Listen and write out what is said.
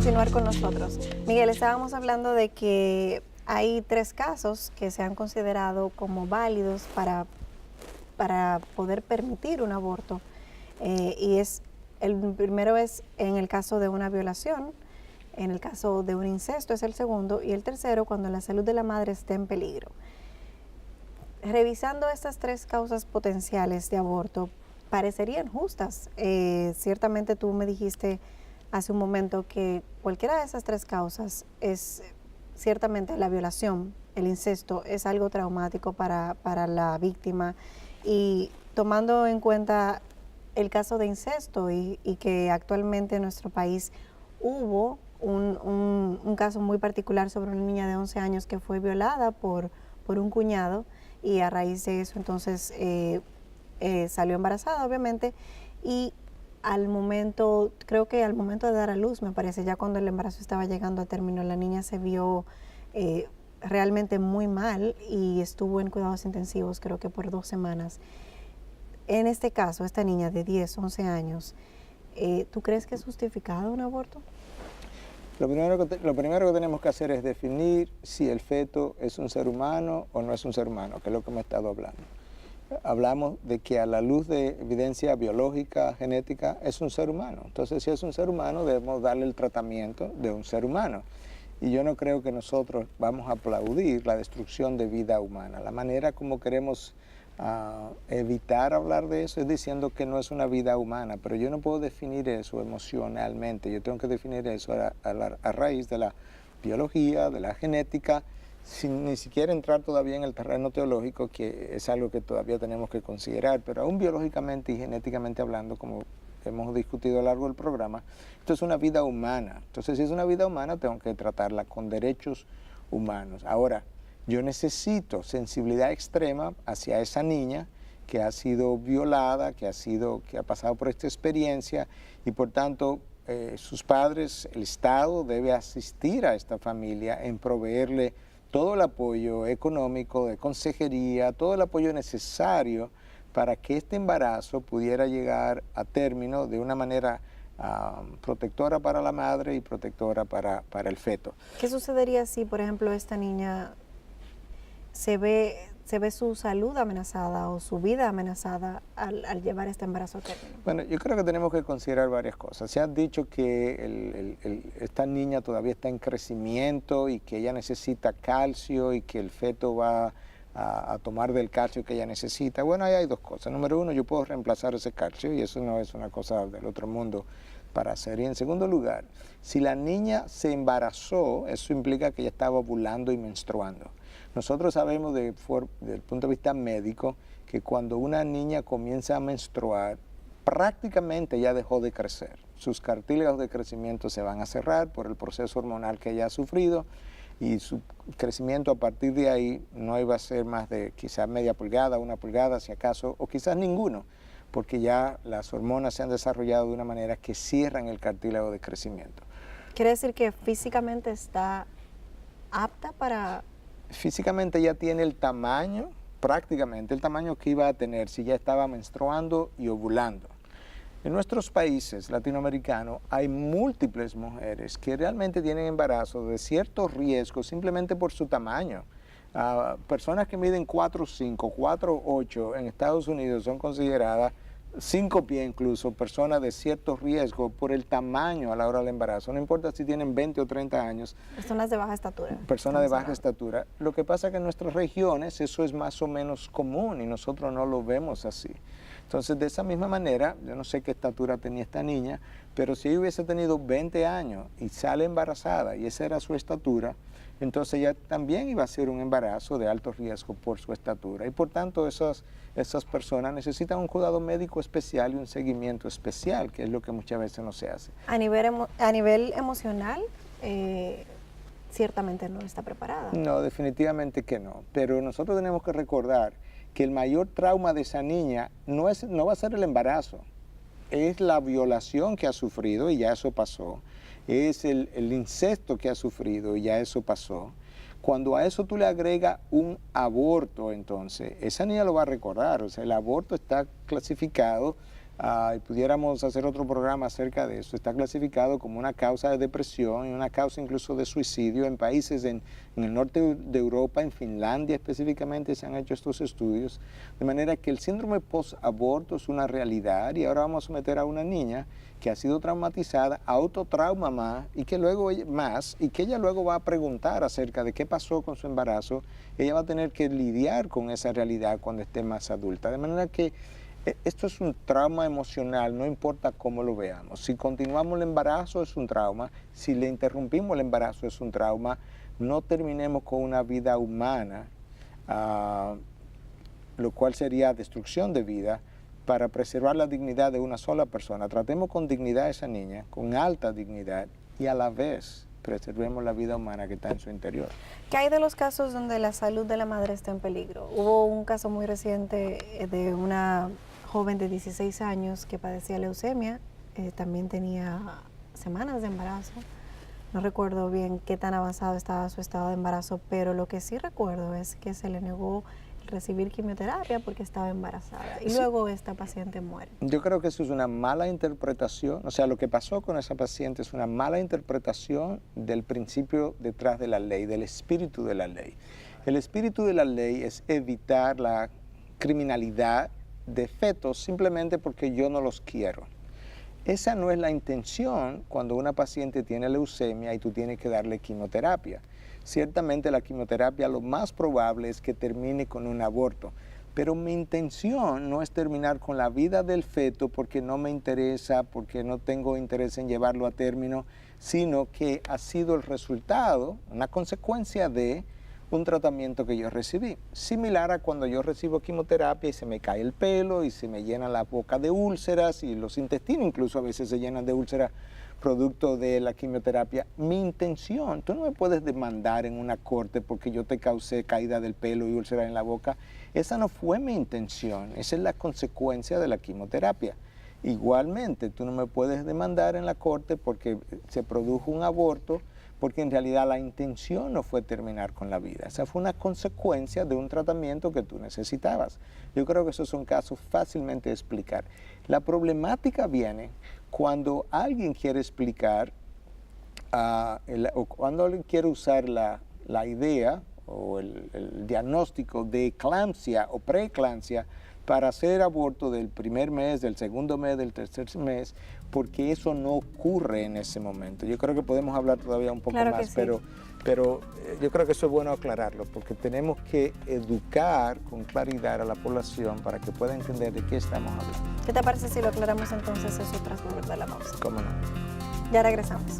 continuar con nosotros. Miguel, estábamos hablando de que hay 3 casos que se han considerado como válidos para poder permitir un aborto. El primero es en el caso de una violación, en el caso de un incesto es el segundo, y el tercero cuando la salud de la madre esté en peligro. Revisando estas 3 causas potenciales de aborto, parecerían justas. Ciertamente tú me dijiste hace un momento que cualquiera de esas 3 causas es ciertamente la violación, el incesto, es algo traumático para la víctima, y tomando en cuenta el caso de incesto y que actualmente en nuestro país hubo un caso muy particular sobre una niña de 11 años que fue violada por un cuñado, y a raíz de eso entonces salió embarazada, obviamente, y creo que al momento de dar a luz, me parece, ya cuando el embarazo estaba llegando a término, la niña se vio realmente muy mal y estuvo en cuidados intensivos creo que por 2 semanas. En este caso, esta niña de 10, 11 años, ¿tú crees que es justificado un aborto? Lo primero que tenemos que hacer es definir si el feto es un ser humano o no es un ser humano, que es lo que hemos estado hablando. Hablamos de que a la luz de evidencia biológica, genética, es un ser humano. Entonces, si es un ser humano, debemos darle el tratamiento de un ser humano. Y yo no creo que nosotros vamos a aplaudir la destrucción de vida humana. La manera como queremos evitar hablar de eso es diciendo que no es una vida humana, pero yo no puedo definir eso emocionalmente, yo tengo que definir eso a raíz de la biología, de la genética, sin ni siquiera entrar todavía en el terreno teológico, que es algo que todavía tenemos que considerar, pero aún biológicamente y genéticamente hablando, como hemos discutido a lo largo del programa, esto es una vida humana. Entonces, si es una vida humana, tengo que tratarla con derechos humanos. Ahora, yo necesito sensibilidad extrema hacia esa niña que ha sido violada, que ha pasado por esta experiencia, y por tanto sus padres, el Estado debe asistir a esta familia en proveerle todo el apoyo económico, de consejería, todo el apoyo necesario para que este embarazo pudiera llegar a término de una manera protectora para la madre y protectora para el feto. ¿Qué sucedería si, por ejemplo, esta niña se ve su salud amenazada o su vida amenazada al llevar este embarazo a término? Bueno, yo creo que tenemos que considerar varias cosas. Se ha dicho que esta niña todavía está en crecimiento y que ella necesita calcio y que el feto va a tomar del calcio que ella necesita. Bueno, ahí hay 2 cosas. Número 1, yo puedo reemplazar ese calcio y eso no es una cosa del otro mundo para hacer. Y en segundo lugar, si la niña se embarazó, eso implica que ella estaba ovulando y menstruando. Nosotros sabemos desde el punto de vista médico que cuando una niña comienza a menstruar, prácticamente ya dejó de crecer. Sus cartílagos de crecimiento se van a cerrar por el proceso hormonal que ella ha sufrido, y su crecimiento a partir de ahí no iba a ser más de quizás media pulgada, 1 pulgada si acaso, o quizás ninguno, porque ya las hormonas se han desarrollado de una manera que cierran el cartílago de crecimiento. ¿Quiere decir que físicamente está apta para...? Físicamente ya tiene el tamaño, prácticamente el tamaño que iba a tener si ya estaba menstruando y ovulando. En nuestros países latinoamericanos hay múltiples mujeres que realmente tienen embarazos de cierto riesgo simplemente por su tamaño. Personas que miden 4'5", 4'8" en Estados Unidos son consideradas 5 pies incluso, personas de cierto riesgo por el tamaño a la hora del embarazo. No importa si tienen 20 o 30 años. Personas de baja estatura. Personas de baja estatura. Lo que pasa es que en nuestras regiones eso es más o menos común y nosotros no lo vemos así. Entonces, de esa misma manera, yo no sé qué estatura tenía esta niña, pero si ella hubiese tenido 20 años y sale embarazada y esa era su estatura, entonces ella también iba a ser un embarazo de alto riesgo por su estatura. Y por tanto, esas personas necesitan un cuidado médico especial y un seguimiento especial, que es lo que muchas veces no se hace. A nivel emocional, ciertamente no está preparada. No, definitivamente que no. Pero nosotros tenemos que recordar que el mayor trauma de esa niña no va a ser el embarazo, es la violación que ha sufrido y ya eso pasó, es el incesto que ha sufrido y ya eso pasó. Cuando a eso tú le agregas un aborto, entonces, esa niña lo va a recordar. O sea, el aborto está clasificado y pudiéramos hacer otro programa acerca de eso. Está clasificado como una causa de depresión y una causa incluso de suicidio en países en el norte de Europa, en Finlandia específicamente, se han hecho estos estudios. De manera que el síndrome post-aborto es una realidad y ahora vamos a someter a una niña que ha sido traumatizada, autotrauma más, y que ella luego va a preguntar acerca de qué pasó con su embarazo. Ella va a tener que lidiar con esa realidad cuando esté más adulta. De manera que esto es un trauma emocional, no importa cómo lo veamos. Si continuamos el embarazo es un trauma, si le interrumpimos el embarazo es un trauma. No terminemos con una vida humana, lo cual sería destrucción de vida, para preservar la dignidad de una sola persona. Tratemos con dignidad a esa niña, con alta dignidad, y a la vez preservemos la vida humana que está en su interior. ¿Qué hay de los casos donde la salud de la madre está en peligro? Hubo un caso muy reciente de una joven de 16 años que padecía leucemia, también tenía semanas de embarazo. No recuerdo bien qué tan avanzado estaba su estado de embarazo, pero lo que sí recuerdo es que se le negó recibir quimioterapia porque estaba embarazada y luego esta paciente muere. Yo creo que eso es una mala interpretación, o sea, lo que pasó con esa paciente es una mala interpretación del principio detrás de la ley, del espíritu de la ley. El espíritu de la ley es evitar la criminalidad de fetos simplemente porque yo no los quiero. Esa no es la intención cuando una paciente tiene leucemia y tú tienes que darle quimioterapia. Ciertamente la quimioterapia lo más probable es que termine con un aborto, pero mi intención no es terminar con la vida del feto porque no me interesa, porque no tengo interés en llevarlo a término, sino que ha sido el resultado, una consecuencia de un tratamiento que yo recibí. Similar a cuando yo recibo quimioterapia y se me cae el pelo y se me llena la boca de úlceras y los intestinos incluso a veces se llenan de úlceras producto de la quimioterapia. Mi intención, tú no me puedes demandar en una corte porque yo te causé caída del pelo y úlceras en la boca. Esa no fue mi intención, esa es la consecuencia de la quimioterapia. Igualmente, tú no me puedes demandar en la corte porque se produjo un aborto, porque en realidad la intención no fue terminar con la vida. Esa fue una consecuencia de un tratamiento que tú necesitabas. Yo creo que esos son casos fácilmente de explicar. La problemática viene cuando alguien quiere explicar, o cuando alguien quiere usar la idea o el diagnóstico de eclampsia o preeclampsia para hacer aborto del primer mes, del segundo mes, del tercer mes, porque eso no ocurre en ese momento. Yo creo que podemos hablar todavía un poco más, sí. pero yo creo que eso es bueno aclararlo, porque tenemos que educar con claridad a la población para que pueda entender de qué estamos hablando. ¿Qué te parece si lo aclaramos entonces eso tras volver de la pausa? ¿Cómo no? Ya regresamos.